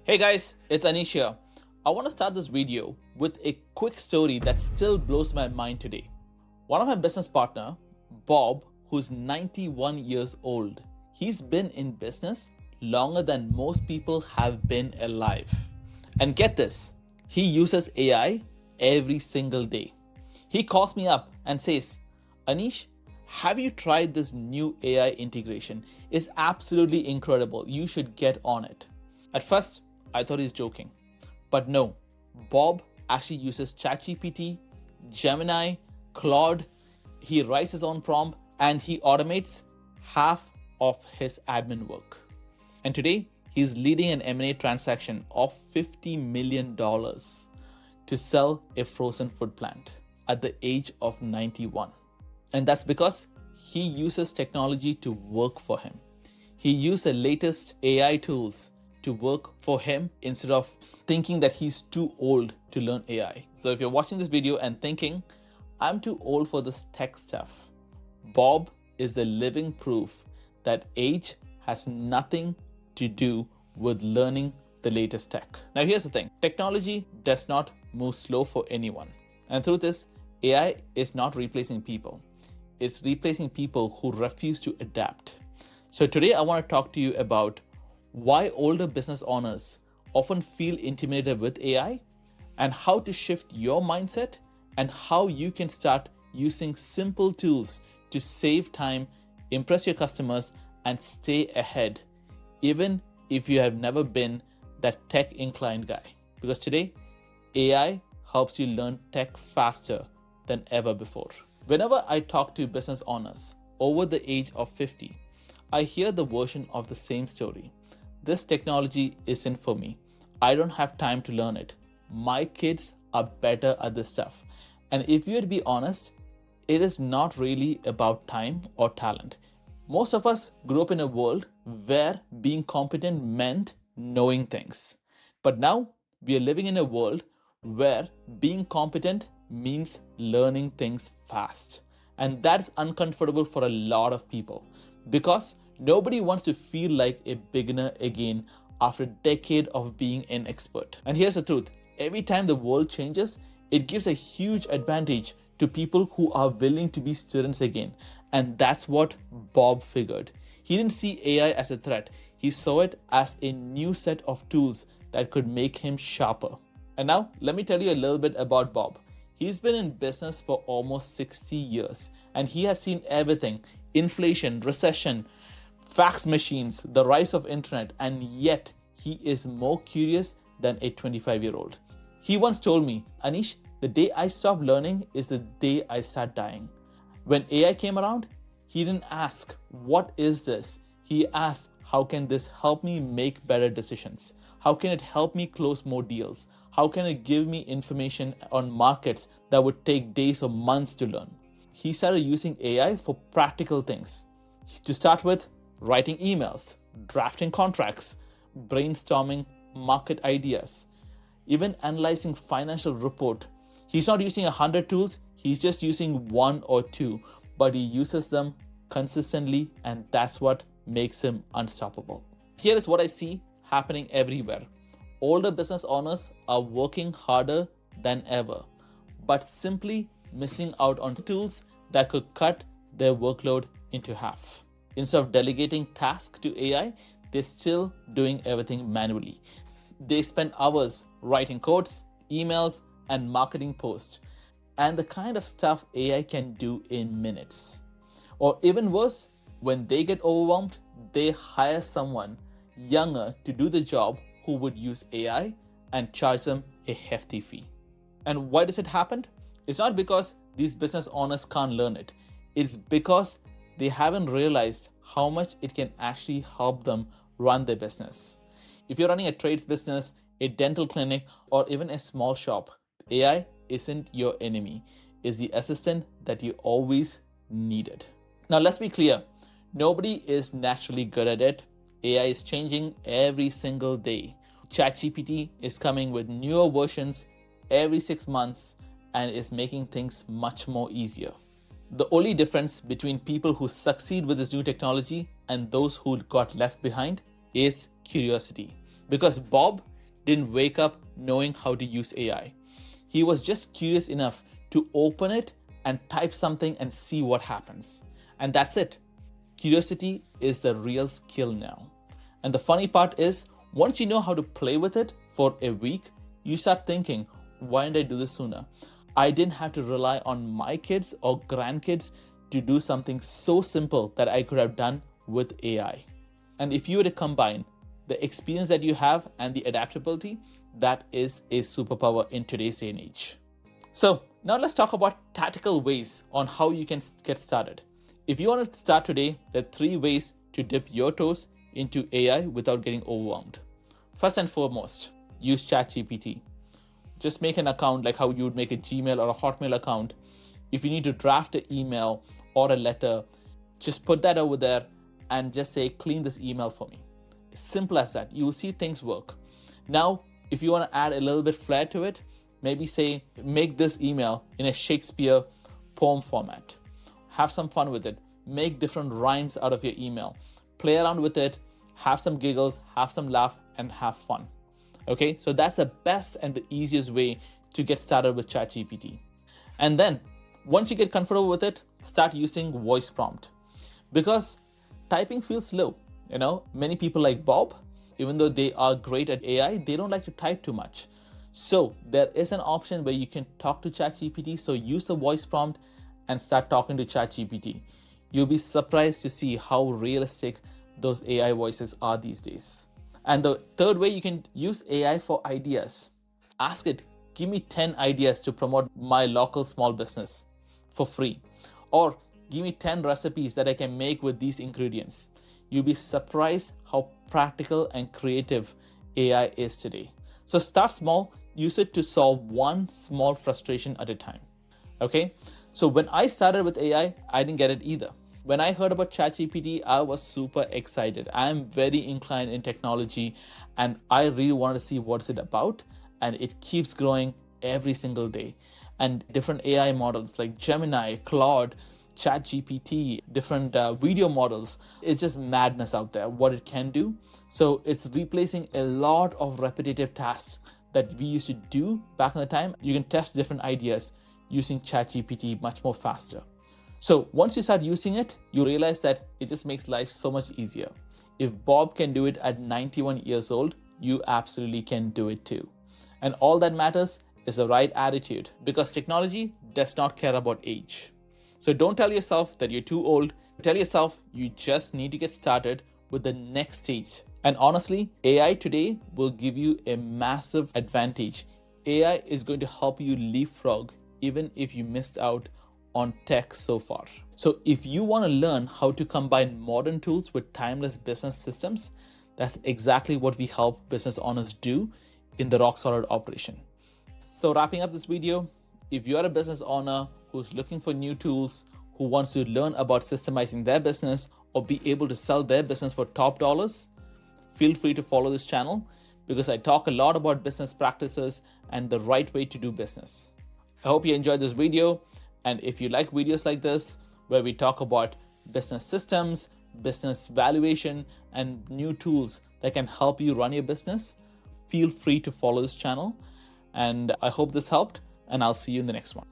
Hey guys, it's Anesh here. I want to start this video with a quick story that still blows my mind today. One of my business partner, Bob, who's 91 years old, he's been in business longer than most people have been alive. And get this, he uses AI every single day. He calls me up and says, Anish, have you tried this new AI integration? It's absolutely incredible. You should get on it. At first, I thought he's joking. But no, Bob actually uses ChatGPT, Gemini, Claude. He writes his own prompt and he automates half of his admin work. And today, he's leading an M&A transaction of $50 million to sell a frozen food plant at the age of 91. And that's because he uses technology to work for him. He used the latest AI tools to work for him instead of thinking that he's too old to learn AI. So if you're watching this video and thinking, I'm too old for this tech stuff, Bob is the living proof that age has nothing to do with learning the latest tech. Now here's the thing, technology does not move slow for anyone. And the truth is, AI is not replacing people. It's replacing people who refuse to adapt. So today I want to talk to you about why older business owners often feel intimidated with AI and how to shift your mindset and how you can start using simple tools to save time, impress your customers, and stay ahead, even if you have never been that tech inclined guy. Because today, AI helps you learn tech faster than ever before. Whenever I talk to business owners over the age of 50, I hear the version of the same story. This technology isn't for me. I don't have time to learn it. My kids are better at this stuff. And if you were to be honest, it is not really about time or talent. Most of us grew up in a world where being competent meant knowing things. But now we are living in a world where being competent means learning things fast. And that's uncomfortable for a lot of people because nobody wants to feel like a beginner again after a decade of being an expert. And here's the truth, every time the world changes, it gives a huge advantage to people who are willing to be students again. And that's what Bob figured. He didn't see AI as a threat. He saw it as a new set of tools that could make him sharper. And now let me tell you a little bit about Bob. He's been in business for almost 60 years and he has seen everything, inflation, recession, fax machines, the rise of internet, and yet he is more curious than a 25-year-old. He once told me, Anish, the day I stopped learning is the day I start dying. When AI came around, he didn't ask, what is this? He asked, how can this help me make better decisions? How can it help me close more deals? How can it give me information on markets that would take days or months to learn? He started using AI for practical things. To start with, writing emails, drafting contracts, brainstorming market ideas, even analyzing financial report. He's not using 100 tools, he's just using one or two, but he uses them consistently and that's what makes him unstoppable. Here is what I see happening everywhere. Older business owners are working harder than ever, but simply missing out on tools that could cut their workload into half. Instead of delegating tasks to AI, they're still doing everything manually. They spend hours writing codes, emails, and marketing posts, and the kind of stuff AI can do in minutes. Or even worse, when they get overwhelmed, they hire someone younger to do the job who would use AI and charge them a hefty fee. And why does it happen? It's not because these business owners can't learn it. It's because they haven't realized how much it can actually help them run their business. If you're running a trades business, a dental clinic, or even a small shop, AI isn't your enemy. It's the assistant that you always needed. Now let's be clear, nobody is naturally good at it. AI is changing every single day. ChatGPT is coming with newer versions every 6 months and is making things much more easier. The only difference between people who succeed with this new technology and those who got left behind is curiosity. Because Bob didn't wake up knowing how to use AI. He was just curious enough to open it and type something and see what happens. And that's it. Curiosity is the real skill now. And the funny part is, once you know how to play with it for a week, you start thinking, why didn't I do this sooner? I didn't have to rely on my kids or grandkids to do something so simple that I could have done with AI. And if you were to combine the experience that you have and the adaptability, that is a superpower in today's day and age. So now let's talk about tactical ways on how you can get started. If you want to start today, there are 3 ways to dip your toes into AI without getting overwhelmed. First and foremost, use ChatGPT. Just make an account like how you would make a Gmail or a Hotmail account. If you need to draft an email or a letter, just put that over there and just say, clean this email for me. Simple as that. You will see things work. Now, if you want to add a little bit flair to it, maybe say, make this email in a Shakespeare poem format. Have some fun with it. Make different rhymes out of your email. Play around with it, have some giggles, have some laugh, and have fun. Okay, so that's the best and the easiest way to get started with ChatGPT. And then, once you get comfortable with it, start using voice prompt. Because typing feels slow. Many people like Bob, even though they are great at AI, they don't like to type too much. So there is an option where you can talk to ChatGPT. So use the voice prompt and start talking to ChatGPT. You'll be surprised to see how realistic those AI voices are these days. And the third way you can use AI for ideas. Ask it, give me 10 ideas to promote my local small business for free. Or give me 10 recipes that I can make with these ingredients. You'll be surprised how practical and creative AI is today. So start small, use it to solve one small frustration at a time. Okay? So when I started with AI, I didn't get it either. When I heard about ChatGPT, I was super excited. I am very inclined in technology and I really wanted to see what's it about. And it keeps growing every single day. And different AI models like Gemini, Claude, ChatGPT, different video models. It's just madness out there, what it can do. So it's replacing a lot of repetitive tasks that we used to do back in the time. You can test different ideas using ChatGPT much more faster. So once you start using it, you realize that it just makes life so much easier. If Bob can do it at 91 years old, you absolutely can do it too. And all that matters is the right attitude, because technology does not care about age. So don't tell yourself that you're too old. Tell yourself you just need to get started with the next stage. And honestly, AI today will give you a massive advantage. AI is going to help you leapfrog even if you missed out on tech so far. So if you want to learn how to combine modern tools with timeless business systems, that's exactly what we help business owners do in the Rock Solid operation. So wrapping up this video, if you're a business owner who's looking for new tools, who wants to learn about systemizing their business or be able to sell their business for top dollars, feel free to follow this channel because I talk a lot about business practices and the right way to do business. I hope you enjoyed this video. And if you like videos like this, where we talk about business systems, business valuation, and new tools that can help you run your business, feel free to follow this channel. And I hope this helped, and I'll see you in the next one.